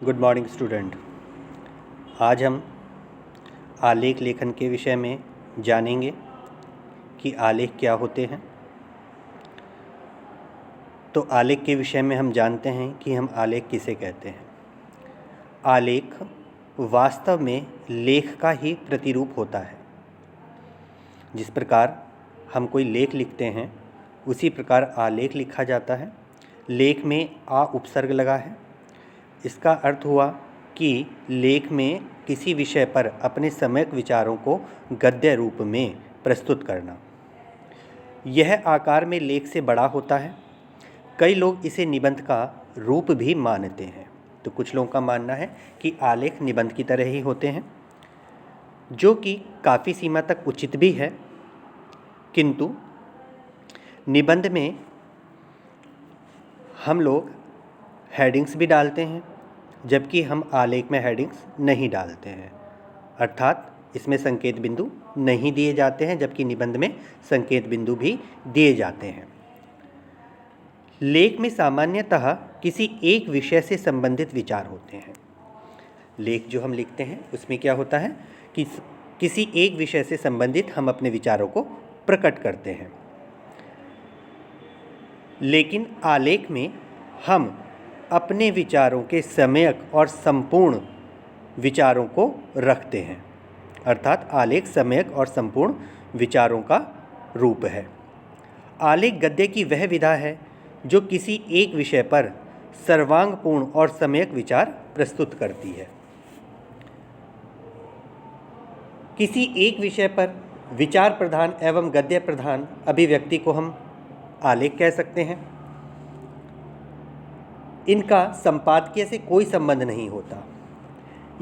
Good morning student. आज हम आलेख लेखन के विषय में जानेंगे कि आलेख क्या होते हैं। तो आलेख के विषय में हम जानते हैं कि हम आलेख किसे कहते हैं। आलेख वास्तव में लेख का ही प्रतिरूप होता है। जिस प्रकार हम कोई लेख लिखते हैं उसी प्रकार आलेख लिखा जाता है। लेख में आ उपसर्ग लगा है। इसका अर्थ हुआ कि लेख में किसी विषय पर अपने सम्यक विचारों को गद्य रूप में प्रस्तुत करना। यह आकार में लेख से बड़ा होता है। कई लोग इसे निबंध का रूप भी मानते हैं। तो कुछ लोगों का मानना है कि आलेख निबंध की तरह ही होते हैं, जो कि काफ़ी सीमा तक उचित भी है। किंतु निबंध में हम लोग हेडिंग्स भी डालते हैं, जबकि हम आलेख में हेडिंग्स नहीं डालते हैं। अर्थात इसमें संकेत बिंदु नहीं दिए जाते हैं, जबकि निबंध में संकेत बिंदु भी दिए जाते हैं। लेख में सामान्यतः किसी एक विषय से संबंधित विचार होते हैं। लेख जो हम लिखते हैं उसमें क्या होता है कि किसी एक विषय से संबंधित हम अपने विचारों को प्रकट करते हैं। लेकिन आलेख में हम अपने विचारों के सम्यक और संपूर्ण विचारों को रखते हैं। अर्थात आलेख सम्यक और संपूर्ण विचारों का रूप है। आलेख गद्य की वह विधा है जो किसी एक विषय पर सर्वांगपूर्ण और सम्यक विचार प्रस्तुत करती है। किसी एक विषय पर विचार प्रधान एवं गद्य प्रधान अभिव्यक्ति को हम आलेख कह सकते हैं। इनका संपादकीय से कोई संबंध नहीं होता।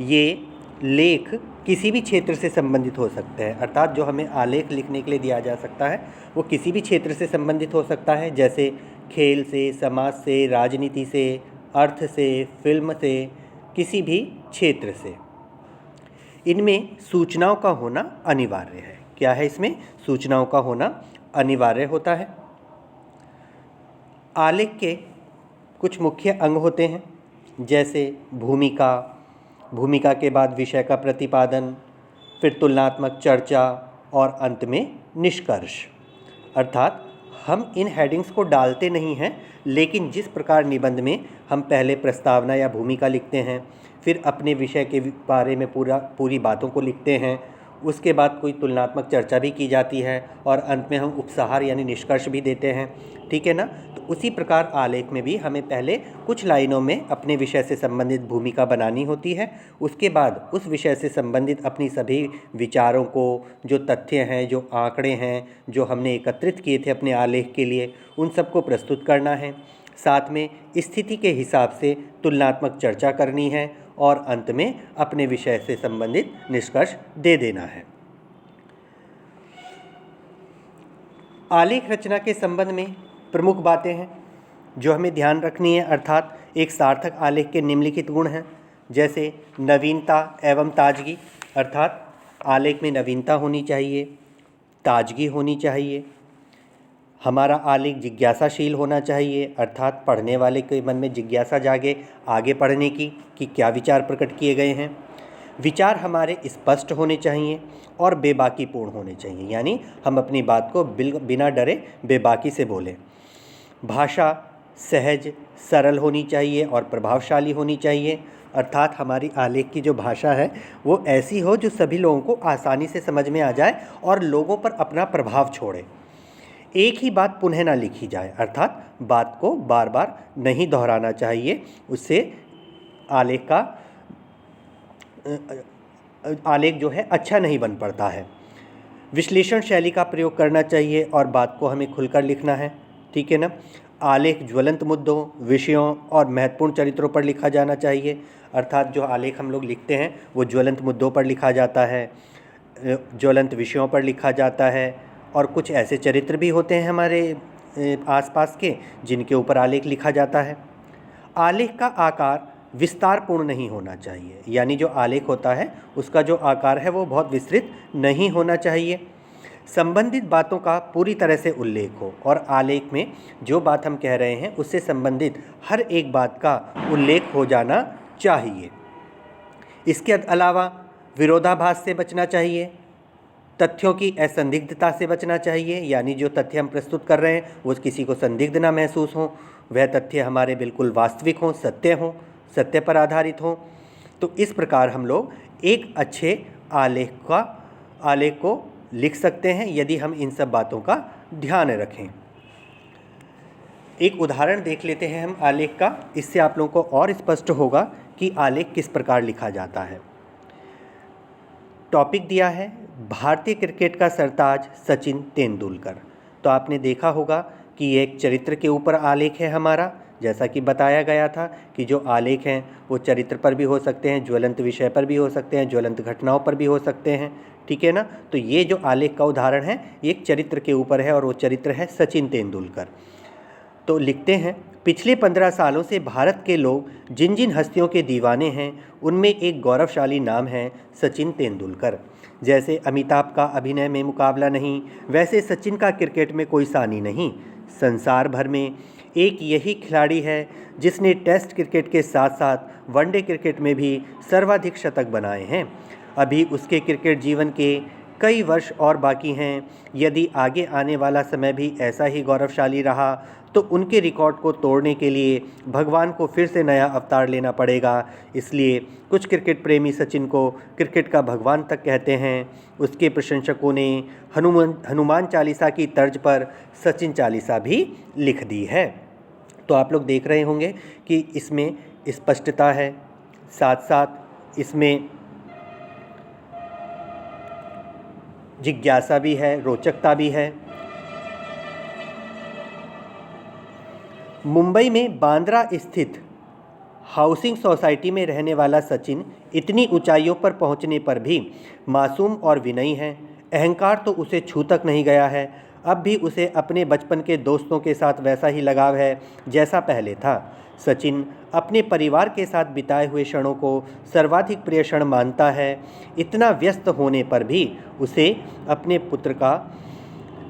ये लेख किसी भी क्षेत्र से संबंधित हो सकते हैं। अर्थात जो हमें आलेख लिखने के लिए दिया जा सकता है वो किसी भी क्षेत्र से संबंधित हो सकता है, जैसे खेल से, समाज से, राजनीति से, अर्थ से, फिल्म से, किसी भी क्षेत्र से। इनमें सूचनाओं का होना अनिवार्य है। क्या है इसमें? सूचनाओं का होना अनिवार्य होता है। आलेख के कुछ मुख्य अंग होते हैं, जैसे भूमिका, भूमिका के बाद विषय का प्रतिपादन, फिर तुलनात्मक चर्चा और अंत में निष्कर्ष। अर्थात हम इन हेडिंग्स को डालते नहीं हैं, लेकिन जिस प्रकार निबंध में हम पहले प्रस्तावना या भूमिका लिखते हैं, फिर अपने विषय के बारे में पूरी बातों को लिखते हैं, उसके बाद कोई तुलनात्मक चर्चा भी की जाती है और अंत में हम उपसंहार यानी निष्कर्ष भी देते हैं। ठीक है ना? तो उसी प्रकार आलेख में भी हमें पहले कुछ लाइनों में अपने विषय से संबंधित भूमिका बनानी होती है। उसके बाद उस विषय से संबंधित अपनी सभी विचारों को, जो तथ्य हैं, जो आंकड़े हैं, जो हमने एकत्रित किए थे अपने आलेख के लिए, उन सबको प्रस्तुत करना है। साथ में स्थिति के हिसाब से तुलनात्मक चर्चा करनी है और अंत में अपने विषय से संबंधित निष्कर्ष दे देना है। आलेख रचना के संबंध में प्रमुख बातें हैं जो हमें ध्यान रखनी है। अर्थात एक सार्थक आलेख के निम्नलिखित गुण हैं, जैसे नवीनता एवं ताजगी। अर्थात आलेख में नवीनता होनी चाहिए, ताजगी होनी चाहिए। हमारा आलेख जिज्ञासाशील होना चाहिए, अर्थात पढ़ने वाले के मन में जिज्ञासा जागे आगे पढ़ने की कि क्या विचार प्रकट किए गए हैं। विचार हमारे स्पष्ट होने चाहिए और बेबाकीपूर्ण होने चाहिए, यानी हम अपनी बात को बिना डरे बेबाकी से बोलें। भाषा सहज, सरल होनी चाहिए और प्रभावशाली होनी चाहिए। अर्थात हमारी आलेख की जो भाषा है वो ऐसी हो जो सभी लोगों को आसानी से समझ में आ जाए और लोगों पर अपना प्रभाव छोड़े। एक ही बात पुनः ना लिखी जाए, अर्थात बात को बार बार नहीं दोहराना चाहिए। उससे आलेख जो है अच्छा नहीं बन पड़ता है। विश्लेषण शैली का प्रयोग करना चाहिए और बात को हमें खुलकर लिखना है। ठीक है ना? आलेख ज्वलंत मुद्दों, विषयों और महत्वपूर्ण चरित्रों पर लिखा जाना चाहिए। अर्थात जो आलेख हम लोग लिखते हैं वो ज्वलंत मुद्दों पर लिखा जाता है, ज्वलंत विषयों पर लिखा जाता है, और कुछ ऐसे चरित्र भी होते हैं हमारे आसपास के जिनके ऊपर आलेख लिखा जाता है। आलेख का आकार विस्तारपूर्ण नहीं होना चाहिए, यानी जो आलेख होता है उसका जो आकार है वो बहुत विस्तृत नहीं होना चाहिए। संबंधित बातों का पूरी तरह से उल्लेख हो और आलेख में जो बात हम कह रहे हैं उससे संबंधित हर एक बात का उल्लेख हो जाना चाहिए। इसके अलावा विरोधाभास से बचना चाहिए, तथ्यों की असंदिग्धता से बचना चाहिए, यानी जो तथ्य हम प्रस्तुत कर रहे हैं वो किसी को संदिग्ध ना महसूस हो, वह तथ्य हमारे बिल्कुल वास्तविक हों, सत्य पर आधारित हों। तो इस प्रकार हम लोग एक अच्छे आलेख को लिख सकते हैं यदि हम इन सब बातों का ध्यान रखें। एक उदाहरण देख लेते हैं हम आलेख का, इससे आप लोगों को और स्पष्ट होगा कि आलेख किस प्रकार लिखा जाता है। टॉपिक दिया है भारतीय क्रिकेट का सरताज सचिन तेंदुलकर। तो आपने देखा होगा कि ये एक चरित्र के ऊपर आलेख है हमारा, जैसा कि बताया गया था कि जो आलेख हैं वो चरित्र पर भी हो सकते हैं, ज्वलंत विषय पर भी हो सकते हैं, ज्वलंत घटनाओं पर भी हो सकते हैं, ठीक है ना। तो ये जो आलेख का उदाहरण है ये एक चरित्र के ऊपर है और वो चरित्र है सचिन तेंदुलकर। तो लिखते हैं, पिछले 15 सालों से भारत के लोग जिन जिन हस्तियों के दीवाने हैं उनमें एक गौरवशाली नाम है सचिन तेंदुलकर। जैसे अमिताभ का अभिनय में मुकाबला नहीं, वैसे सचिन का क्रिकेट में कोई सानी नहीं। संसार भर में एक यही खिलाड़ी है जिसने टेस्ट क्रिकेट के साथ साथ वनडे क्रिकेट में भी सर्वाधिक शतक बनाए हैं। अभी उसके क्रिकेट जीवन के कई वर्ष और बाकी हैं। यदि आगे आने वाला समय भी ऐसा ही गौरवशाली रहा तो उनके रिकॉर्ड को तोड़ने के लिए भगवान को फिर से नया अवतार लेना पड़ेगा। इसलिए कुछ क्रिकेट प्रेमी सचिन को क्रिकेट का भगवान तक कहते हैं। उसके प्रशंसकों ने हनुमान चालीसा की तर्ज पर सचिन चालीसा भी लिख दी है। तो आप लोग देख रहे होंगे कि इसमें स्पष्टता है, साथ साथ इसमें जिज्ञासा भी है, रोचकता भी है। मुंबई में बांद्रा स्थित हाउसिंग सोसाइटी में रहने वाला सचिन इतनी ऊंचाइयों पर पहुंचने पर भी मासूम और विनयी है। अहंकार तो उसे छू तक नहीं गया है। अब भी उसे अपने बचपन के दोस्तों के साथ वैसा ही लगाव है जैसा पहले था। सचिन अपने परिवार के साथ बिताए हुए क्षणों को सर्वाधिक प्रिय क्षण मानता है। इतना व्यस्त होने पर भी उसे अपने पुत्र का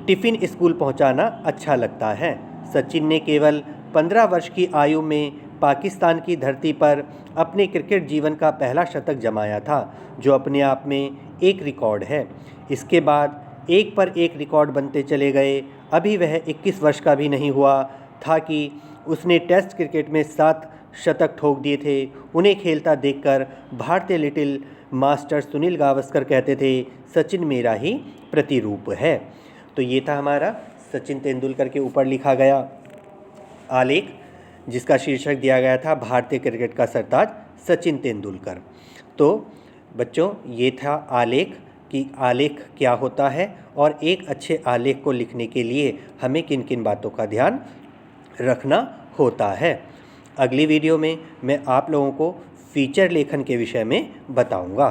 टिफ़िन स्कूल पहुंचाना अच्छा लगता है। सचिन ने केवल 15 वर्ष की आयु में पाकिस्तान की धरती पर अपने क्रिकेट जीवन का पहला शतक जमाया था, जो अपने आप में एक रिकॉर्ड है। इसके बाद एक पर एक रिकॉर्ड बनते चले गए। अभी वह 21 वर्ष का भी नहीं हुआ था कि उसने टेस्ट क्रिकेट में 7 शतक ठोक दिए थे। उन्हें खेलता देखकर भारतीय लिटिल मास्टर सुनील गावस्कर कहते थे, सचिन मेरा ही प्रतिरूप है। तो ये था हमारा सचिन तेंदुलकर के ऊपर लिखा गया आलेख, जिसका शीर्षक दिया गया था भारतीय क्रिकेट का सरताज सचिन तेंदुलकर। तो बच्चों, ये था आलेख कि आलेख क्या होता है और एक अच्छे आलेख को लिखने के लिए हमें किन किन बातों का ध्यान रखना होता है। अगली वीडियो में मैं आप लोगों को फीचर लेखन के विषय में बताऊंगा।